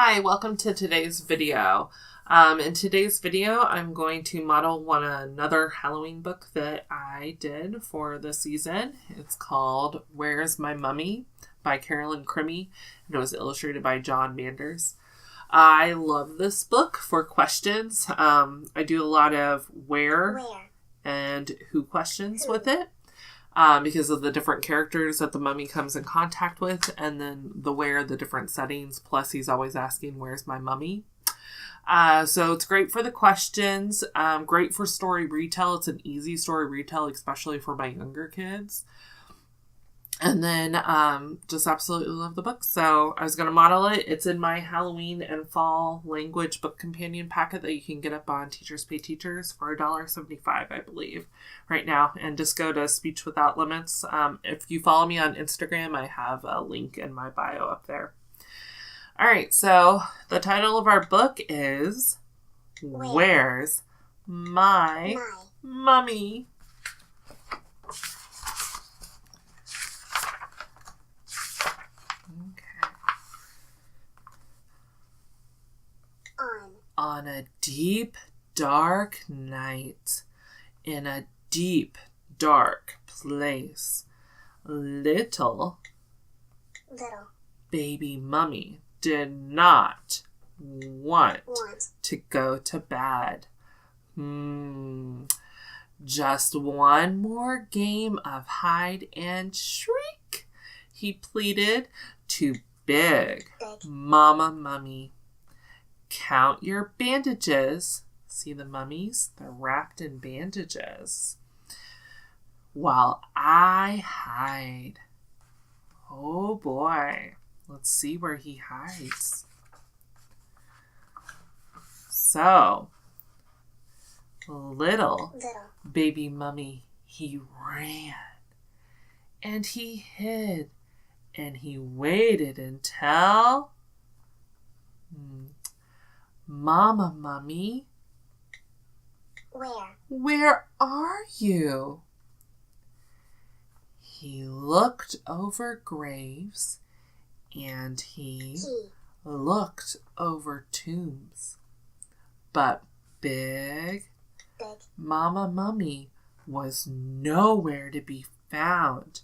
Hi, welcome to today's video. In today's video, I'm going to model another Halloween book that I did for the season. It's called Where's My Mummy by Carolyn Crimmy, and it was illustrated by John Manders. I love this book for questions. I do a lot of where and who questions with it. Because of the different characters that the mummy comes in contact with, and then the different settings, plus he's always asking, where's my mummy? So it's great for the questions, great for story retell. It's an easy story retell, especially for my younger kids. And then just absolutely love the book. So I was going to model it. It's in my Halloween and Fall Language Book Companion packet that you can get up on Teachers Pay Teachers for $1.75, I believe, right now. And just go to Speech Without Limits. If you follow me on Instagram, I have a link in my bio up there. All right, so the title of our book is Where's My Mummy? On a deep, dark night, in a deep, dark place, little baby mummy did not want to go to bed. Just one more game of hide and shriek, he pleaded to big Mama Mummy. Count your bandages. See the mummies? They're wrapped in bandages. While I hide. Oh boy. Let's see where he hides. So, little baby mummy, he ran. And he hid. And he waited until... Mama Mummy, where are you? He looked over graves and he looked over tombs. But big Mama Mummy was nowhere to be found.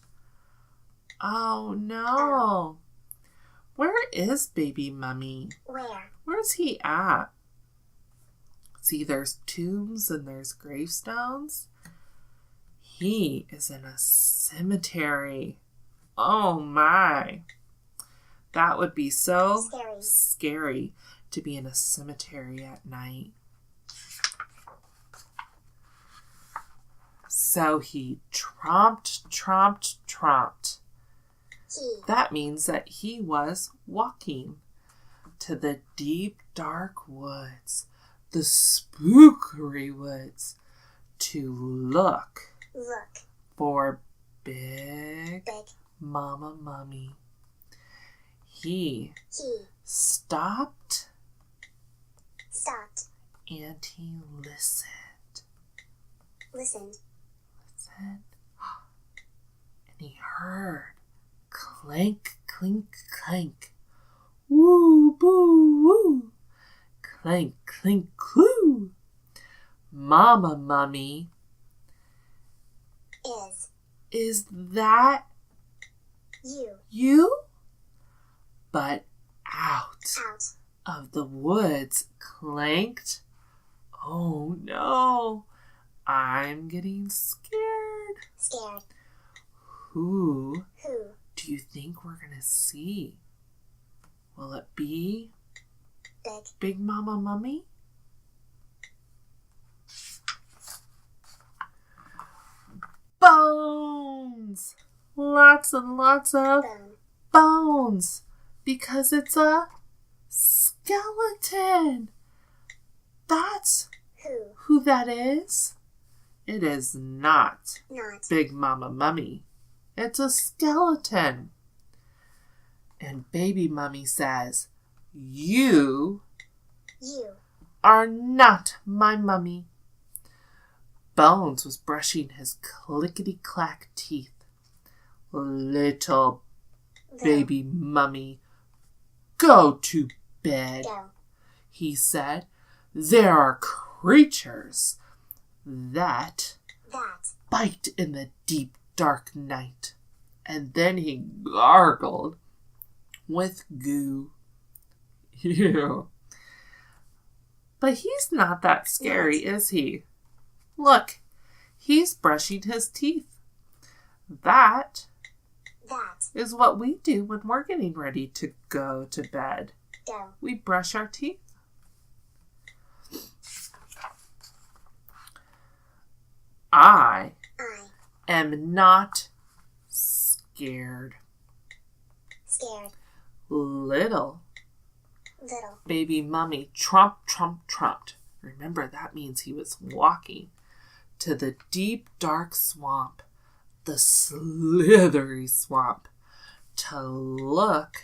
Oh no. Where is baby mummy? Where's he at? See, there's tombs and there's gravestones. He is in a cemetery. Oh my. That would be so scary to be in a cemetery at night. So he tromped. That means that he was walking to the deep, dark woods, the spookery woods, to look for big Mama Mummy. He stopped and he listened. And he heard clank, clink, clank. Woo, boo, woo. Clank, clink, cloo. Mama Mummy. Is that you? But out of the woods clanked. Oh no. I'm getting scared. Who do you think we're going to see? Will it be Big Mama Mummy? Bones! Lots and lots of bones. Because it's a skeleton. That's who that is. It is not Big Mama Mummy. It's a skeleton. And baby mummy says, You are not my mummy. Bones was brushing his clickety-clack teeth. Little baby mummy, go to bed, Go. he said. There are creatures that bite in the deep, dark night. And then he gargled with goo. Ew. But he's not that scary, is he? Look, he's brushing his teeth. That is what we do when we're getting ready to go to bed. Go. We brush our teeth. I am not scared. Scared. Little baby mummy trumped. Remember, that means he was walking to the deep, dark swamp, the slithery swamp, to look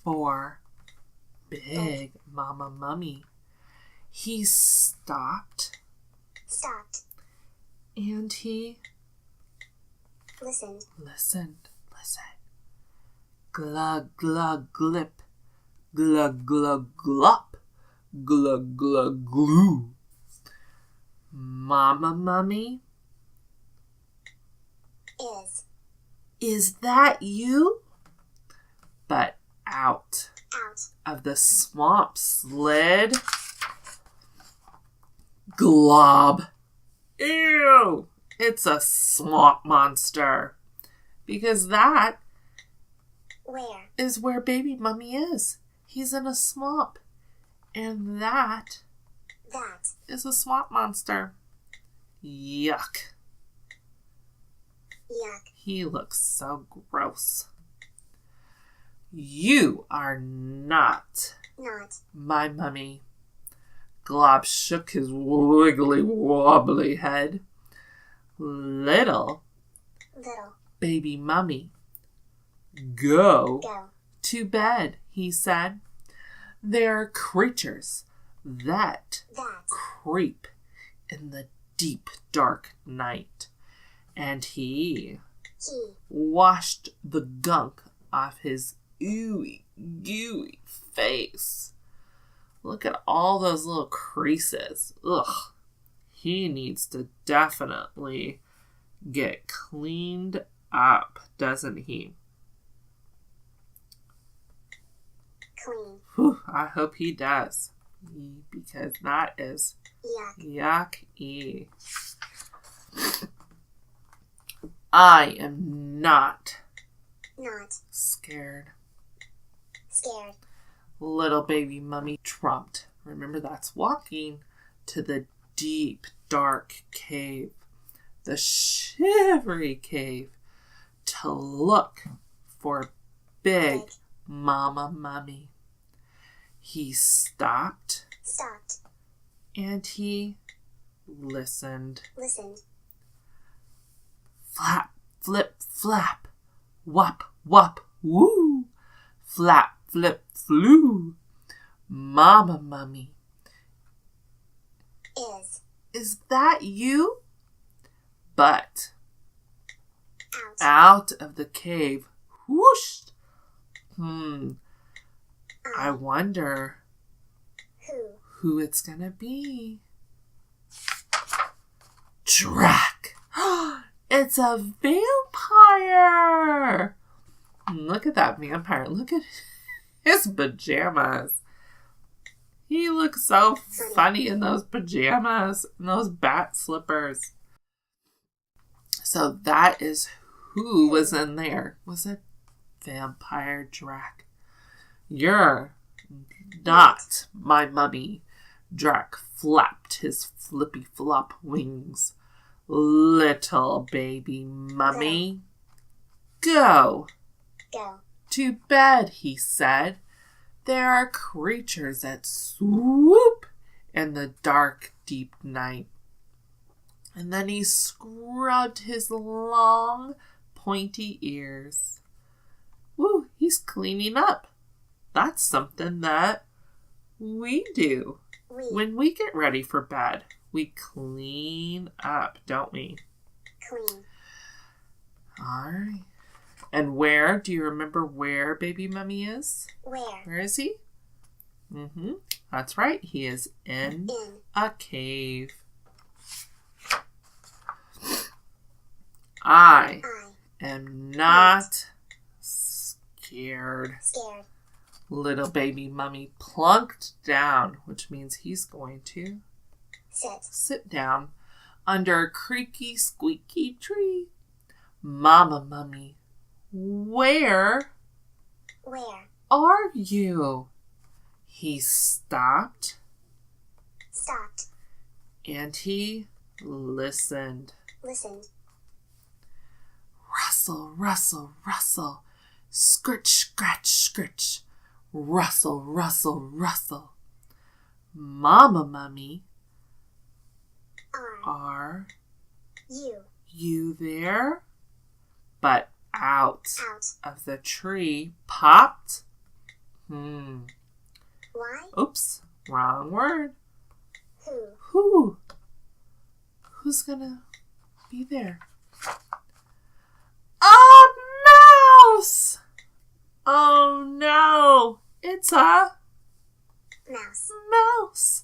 for big Mama Mummy. He stopped. And he listened. Glug, glug, glip. Glug, glug, glop. Glug, glug, glue. Mama Mummy? Is that you? But out of the swamp slid Glob. Ew! It's a swamp monster. Because that is where baby Mummy is. He's in a swamp. And that is a swamp monster. Yuck. He looks so gross. You are not my mummy. Glob shook his wiggly wobbly head. Little baby mummy, go to bed, he said. There are creatures that creep in the deep dark night. And he washed the gunk off his ooey gooey face. Look at all those little creases. Ugh. He needs to definitely get cleaned up, doesn't he? Clean. Whew, I hope he does. Because that is yucky. I am not scared. Little baby mummy trumped. Remember, that's walking to the deep, dark cave, the shivery cave, to look for big Mama Mummy. He stopped. And he listened. Flap, flip, flap. Whop, whop, woo. Flap, flip, flew. Mama Mummy. Is that you? But out of the cave, whooshed. I wonder who it's gonna be. Drac! It's a vampire! Look at that vampire. Look at his pajamas. He looks so funny in those pajamas and those bat slippers. So that is who was in there. Was it Vampire Drac? You're not my mummy. Drac flapped his flippy flop wings. Little baby mummy, go to bed, he said. There are creatures that swoop in the dark, deep night. And then he scrubbed his long, pointy ears. Woo, he's cleaning up. That's something that we do when we get ready for bed. We clean up, don't we? Clean. All right. And where? Do you remember where baby mummy is? Where? Where is he? Mm-hmm. That's right. He is in a cave. I am not scared. Little baby mummy plunked down, which means he's going to sit down under a creaky, squeaky tree. Mama mummy, where are you? He stopped. And he listened. Rustle, rustle, rustle. Scritch, scratch, scritch. Rustle, rustle, rustle. Mama mummy, are you there? But out of the tree popped. Oops, wrong word. Who's gonna be there? A mouse! Oh no, it's a mouse.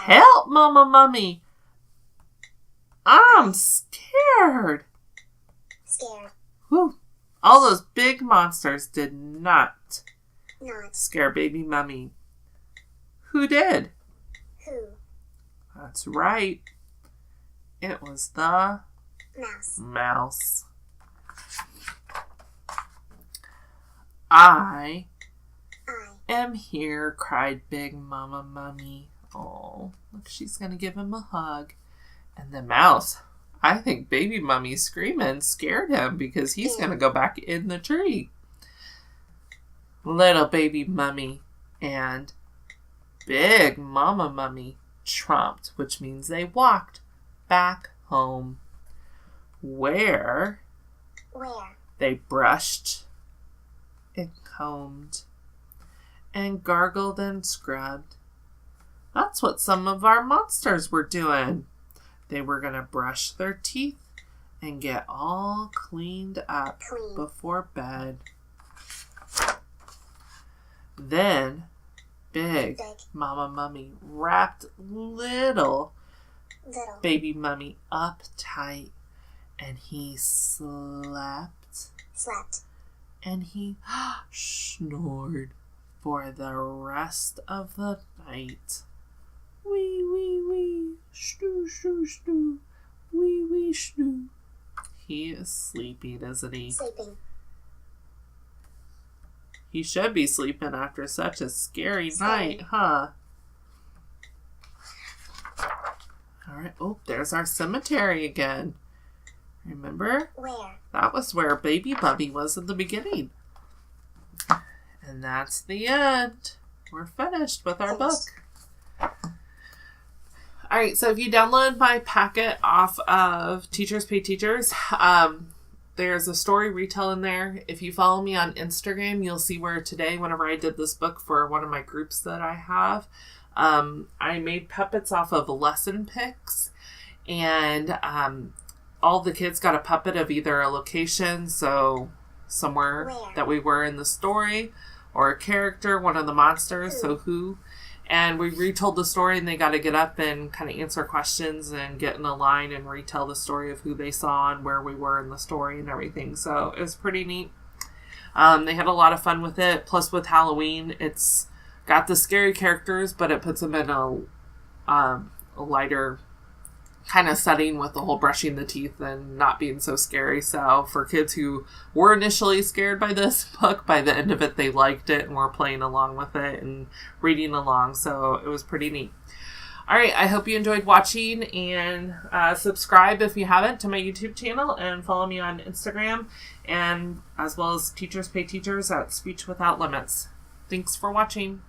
Help, Mama Mummy. I'm scared. Whew. All those big monsters did not scare baby Mummy. Who did? That's right. It was the mouse. I am here, cried Big Mama Mummy. Oh, look, she's going to give him a hug. And the mouse, I think baby Mummy screaming scared him because he's going to go back in the tree. Little baby Mummy and Big Mama Mummy tromped, which means they walked back home. Where they brushed and combed and gargled and scrubbed. That's what some of our monsters were doing. They were going to brush their teeth and get all cleaned up before bed. Then Big Mama Mummy wrapped little baby Mummy up tight, and he slept. And he snored for the rest of the night. Wee, wee, wee, snoo, snoo, snoo, wee, wee, snoo. He is sleeping, isn't he? He should be sleeping after such a scary night, huh? Alright, oh, there's our cemetery again. Remember? That was where baby Bubby was in the beginning. And that's the end. We're finished with our book. Alright, so if you download my packet off of Teachers Pay Teachers, there's a story retell in there. If you follow me on Instagram, you'll see where today, whenever I did this book for one of my groups that I have, I made puppets off of lesson picks, and all the kids got a puppet of either a location, so somewhere that we were in the story, or a character, one of the monsters, so who. And we retold the story, and they got to get up and kind of answer questions and get in a line and retell the story of who they saw and where we were in the story and everything. So it was pretty neat. They had a lot of fun with it. Plus, with Halloween, it's got the scary characters, but it puts them in a lighter kind of setting with the whole brushing the teeth and not being so scary. So for kids who were initially scared by this book, by the end of it, they liked it and were playing along with it and reading along. So it was pretty neat. All right. I hope you enjoyed watching, and subscribe if you haven't to my YouTube channel, and follow me on Instagram, and as well as Teachers Pay Teachers at Speech Without Limits. Thanks for watching.